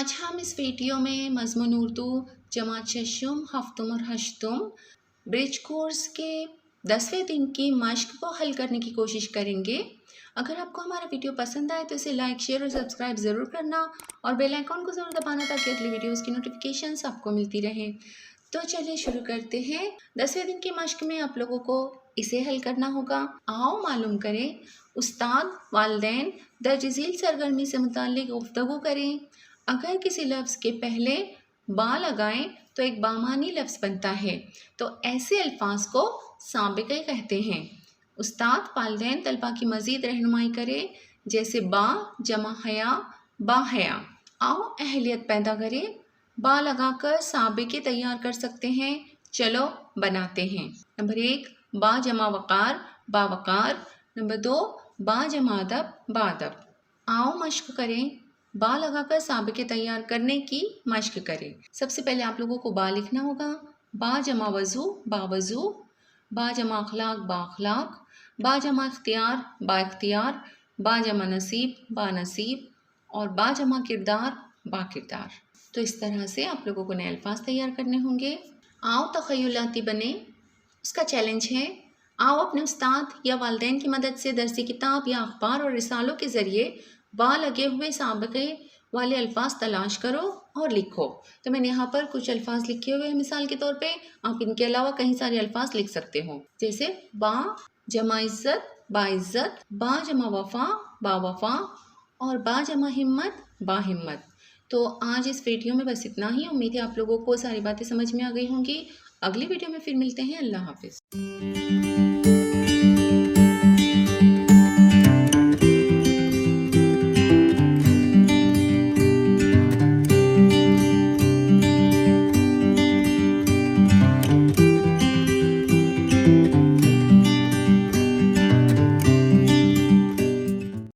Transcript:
आज हम इस वीडियो में मज़मून उर्दू जमात शशम हफ्तुम और हश्तुम ब्रिज कोर्स के 10वें दिन की मश्क को हल करने की कोशिश करेंगे। अगर आपको हमारा वीडियो पसंद आए तो इसे लाइक, शेयर और सब्सक्राइब ज़रूर करना और बेल आइकॉन को ज़रूर दबाना ताकि अगली वीडियोज़ की नोटिफिकेशंस आपको मिलती रहे। तो चलिए शुरू करते हैं। 10वें दिन की मश्क में आप लोगों को इसे हल करना होगा। आओ मालूम करें, उस्ताद वालिदैन दर्ज झील सरगर्मी से मुताल्लिक गुफ्तगू करें। अगर किसी लफ्ज़ के पहले बा लगाएं तो एक बामानी लफ्ज़ बनता है, तो ऐसे अल्फाज को साबिक़े कहते हैं। उस्ताद वालिदैन तलबा की मज़ीद रहनुमाई करें, जैसे बा जमा हया बा हया। आओ अहलियत पैदा करें। बा लगाकर साबिक़े तैयार कर सकते हैं। चलो बनाते हैं। नंबर 1 बा जमा वक़ार बा वक़ार। नंबर 2 बा जमा अदब बा अदब। आओ मश्क करें। बा लगाकर साबिक़े तैयार करने की मश्क करें। सबसे पहले आप लोगों को बा लिखना होगा। बा जमा वज़ू बा वज़ू। बा जमा अखलाक बा अखलाक। बा जमा इख्तियार बा इख्तियार। बा जमा नसीब बा नसीब। और बा जमा किरदार बा किरदार। तो इस तरह से आप लोगों को नए अल्फाज तैयार करने होंगे। आओ तख़य्युलाती बने। उसका चैलेंज है, आओ अपने उस्ताद या वालिदैन की मदद से दरसी किताब या अखबार और रिसालों के ज़रिए बा लगे हुए साबिक़े वाले अल्फाज तलाश करो और लिखो। तो मैंने यहाँ पर कुछ अल्फाज लिखे हुए हैं। मिसाल के तौर पे आप इनके अलावा कई सारे अल्फाज लिख सकते हो, जैसे बा जमा इज़्ज़त बा इज़्ज़त। बा जमा वफ़ा बा वफ़ा। और बा जमा हिम्मत बा हिम्मत। तो आज इस वीडियो में बस इतना ही। उम्मीद है आप लोगों को सारी बातें समझ में आ गई होंगी। अगली वीडियो में फिर मिलते हैं। अल्लाह हाफ़िज़।